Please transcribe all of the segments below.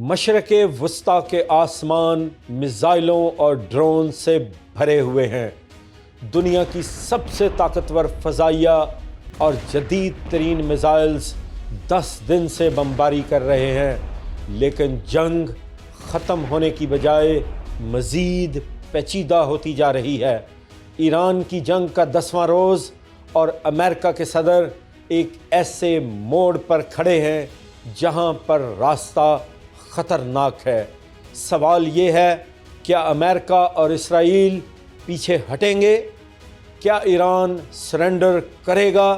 مشرق وسطی کے آسمان میزائلوں اور ڈرون سے بھرے ہوئے ہیں۔ دنیا کی سب سے طاقتور فضائیہ اور جدید ترین میزائلز 10 دن سے بمباری کر رہے ہیں، لیکن جنگ ختم ہونے کی بجائے مزید پیچیدہ ہوتی جا رہی ہے۔ ایران کی جنگ کا 10واں روز اور امریکہ کے صدر ایک ایسے موڑ پر کھڑے ہیں جہاں پر راستہ خطرناک ہے۔ سوال یہ ہے، کیا امریکہ اور اسرائیل پیچھے ہٹیں گے؟ کیا ایران سرنڈر کرے گا؟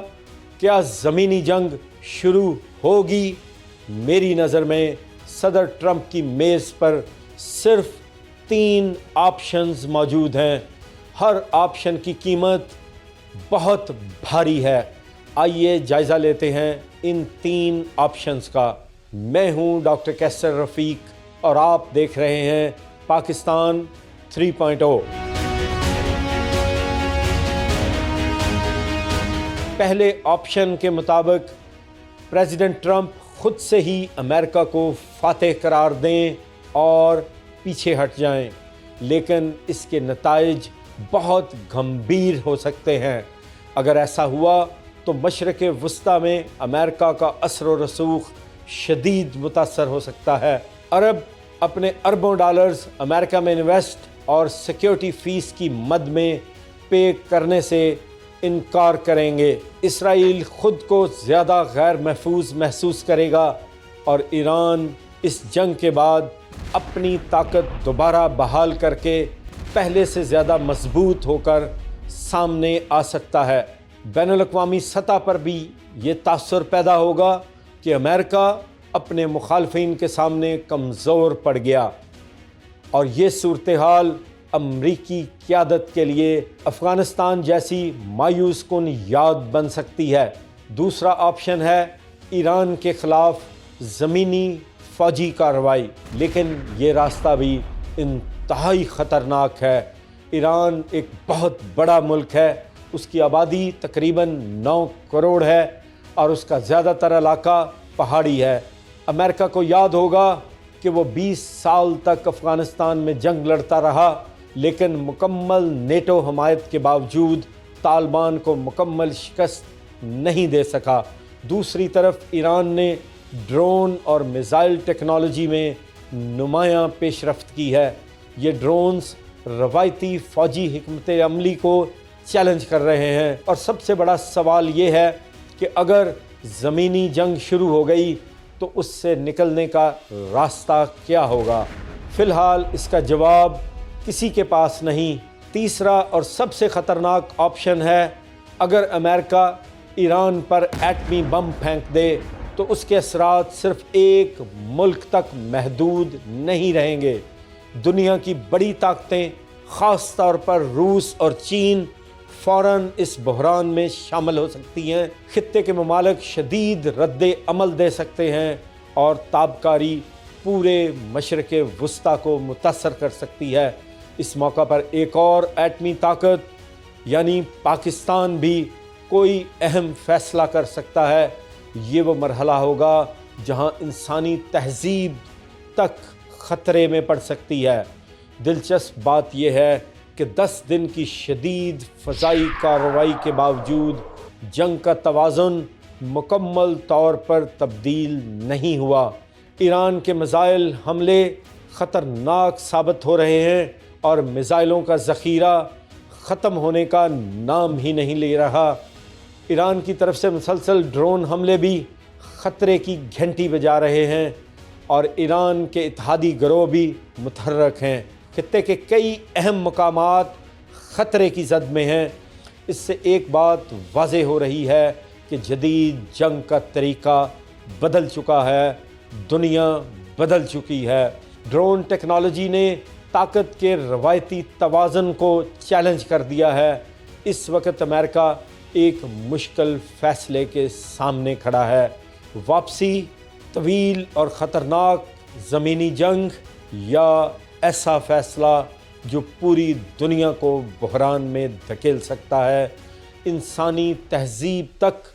کیا زمینی جنگ شروع ہوگی؟ میری نظر میں صدر ٹرمپ کی میز پر صرف 3 آپشنز موجود ہیں۔ ہر آپشن کی قیمت بہت بھاری ہے۔ آئیے جائزہ لیتے ہیں ان 3 آپشنز کا۔ میں ہوں ڈاکٹر کیسر رفیق اور آپ دیکھ رہے ہیں پاکستان 3.0۔ پہلے آپشن کے مطابق پریزیڈنٹ ٹرمپ خود سے ہی امریکہ کو فاتح قرار دیں اور پیچھے ہٹ جائیں، لیکن اس کے نتائج بہت گھمبیر ہو سکتے ہیں۔ اگر ایسا ہوا تو مشرق وسطی میں امریکہ کا اثر و رسوخ شدید متاثر ہو سکتا ہے۔ عرب اپنے اربوں ڈالرز امریکہ میں انویسٹ اور سیکیورٹی فیس کی مد میں پے کرنے سے انکار کریں گے۔ اسرائیل خود کو زیادہ غیر محفوظ محسوس کرے گا اور ایران اس جنگ کے بعد اپنی طاقت دوبارہ بحال کر کے پہلے سے زیادہ مضبوط ہو کر سامنے آ سکتا ہے۔ بین الاقوامی سطح پر بھی یہ تاثر پیدا ہوگا کہ امریکہ اپنے مخالفین کے سامنے کمزور پڑ گیا، اور یہ صورتحال امریکی قیادت کے لیے افغانستان جیسی مایوس کن یاد بن سکتی ہے۔ دوسرا آپشن ہے ایران کے خلاف زمینی فوجی کارروائی، لیکن یہ راستہ بھی انتہائی خطرناک ہے۔ ایران ایک بہت بڑا ملک ہے، اس کی آبادی تقریباً 9 کروڑ ہے اور اس کا زیادہ تر علاقہ پہاڑی ہے۔ امریکہ کو یاد ہوگا کہ وہ 20 سال تک افغانستان میں جنگ لڑتا رہا، لیکن مکمل نیٹو حمایت کے باوجود طالبان کو مکمل شکست نہیں دے سکا۔ دوسری طرف ایران نے ڈرون اور میزائل ٹیکنالوجی میں نمایاں پیش رفت کی ہے۔ یہ ڈرونز روایتی فوجی حکمت عملی کو چیلنج کر رہے ہیں، اور سب سے بڑا سوال یہ ہے کہ اگر زمینی جنگ شروع ہو گئی تو اس سے نکلنے کا راستہ کیا ہوگا؟ فی الحال اس کا جواب کسی کے پاس نہیں۔ تیسرا اور سب سے خطرناک آپشن ہے، اگر امریکہ ایران پر ایٹمی بم پھینک دے تو اس کے اثرات صرف ایک ملک تک محدود نہیں رہیں گے۔ دنیا کی بڑی طاقتیں، خاص طور پر روس اور چین، فوراً اس بحران میں شامل ہو سکتی ہیں۔ خطے کے ممالک شدید رد عمل دے سکتے ہیں اور تابکاری پورے مشرق وسطی کو متاثر کر سکتی ہے۔ اس موقع پر ایک اور ایٹمی طاقت یعنی پاکستان بھی کوئی اہم فیصلہ کر سکتا ہے۔ یہ وہ مرحلہ ہوگا جہاں انسانی تہذیب تک خطرے میں پڑ سکتی ہے۔ دلچسپ بات یہ ہے کہ 10 دن کی شدید فضائی کارروائی کے باوجود جنگ کا توازن مکمل طور پر تبدیل نہیں ہوا۔ ایران کے میزائل حملے خطرناک ثابت ہو رہے ہیں اور میزائلوں کا ذخیرہ ختم ہونے کا نام ہی نہیں لے رہا۔ ایران کی طرف سے مسلسل ڈرون حملے بھی خطرے کی گھنٹی بجا رہے ہیں، اور ایران کے اتحادی گروہ بھی متحرک ہیں۔ خطے کے کئی اہم مقامات خطرے کی زد میں ہیں۔ اس سے ایک بات واضح ہو رہی ہے کہ جدید جنگ کا طریقہ بدل چکا ہے، دنیا بدل چکی ہے۔ ڈرون ٹیکنالوجی نے طاقت کے روایتی توازن کو چیلنج کر دیا ہے۔ اس وقت امریکہ ایک مشکل فیصلے کے سامنے کھڑا ہے: واپسی، طویل اور خطرناک زمینی جنگ، یا ایسا فیصلہ جو پوری دنیا کو بحران میں دھکیل سکتا ہے، انسانی تہذیب تک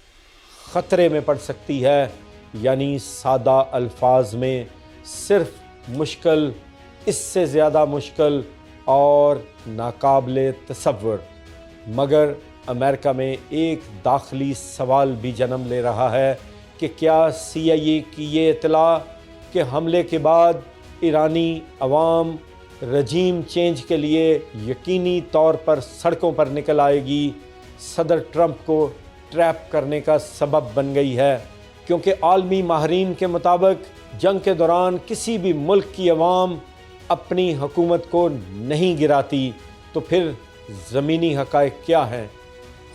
خطرے میں پڑ سکتی ہے، یعنی سادہ الفاظ میں صرف مشکل، اس سے زیادہ مشکل اور ناقابل تصور۔ مگر امریکہ میں ایک داخلی سوال بھی جنم لے رہا ہے کہ کیا CIA کی یہ اطلاع کہ حملے کے بعد ایرانی عوام رجیم چینج کے لیے یقینی طور پر سڑکوں پر نکل آئے گی، صدر ٹرمپ کو ٹریپ کرنے کا سبب بن گئی ہے؟ کیونکہ عالمی ماہرین کے مطابق جنگ کے دوران کسی بھی ملک کی عوام اپنی حکومت کو نہیں گراتی، تو پھر زمینی حقائق کیا ہیں؟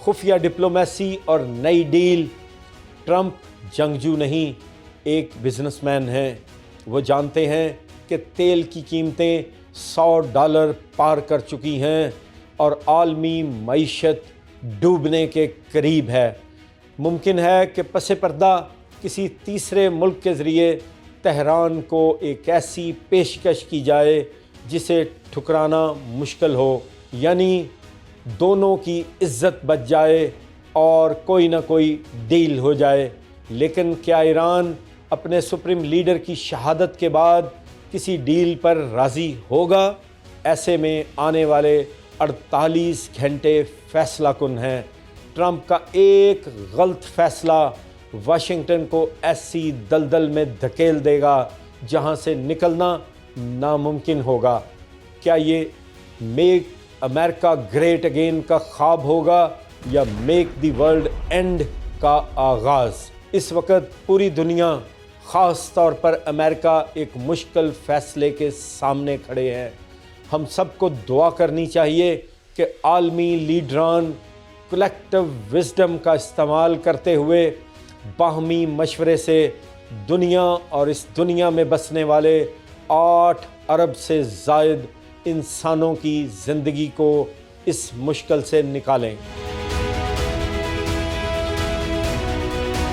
خفیہ ڈپلومیسی اور نئی ڈیل۔ ٹرمپ جنگجو نہیں، ایک بزنس مین ہیں۔ وہ جانتے ہیں کہ تیل کی قیمتیں $100 پار کر چکی ہیں اور عالمی معیشت ڈوبنے کے قریب ہے۔ ممکن ہے کہ پس پردہ کسی تیسرے ملک کے ذریعے تہران کو ایک ایسی پیشکش کی جائے جسے ٹھکرانا مشکل ہو، یعنی دونوں کی عزت بچ جائے اور کوئی نہ کوئی ڈیل ہو جائے۔ لیکن کیا ایران اپنے سپریم لیڈر کی شہادت کے بعد کسی ڈیل پر راضی ہوگا؟ ایسے میں آنے والے 48 گھنٹے فیصلہ کن ہیں۔ ٹرمپ کا ایک غلط فیصلہ واشنگٹن کو ایسی دلدل میں دھکیل دے گا جہاں سے نکلنا ناممکن ہوگا۔ کیا یہ میک امریکہ گریٹ اگین کا خواب ہوگا یا میک دی ورلڈ اینڈ کا آغاز؟ اس وقت پوری دنیا، خاص طور پر امریکہ، ایک مشکل فیصلے کے سامنے کھڑے ہیں۔ ہم سب کو دعا کرنی چاہیے کہ عالمی لیڈران کلیکٹیو وزڈم کا استعمال کرتے ہوئے باہمی مشورے سے دنیا اور اس دنیا میں بسنے والے 8 ارب سے زائد انسانوں کی زندگی کو اس مشکل سے نکالیں۔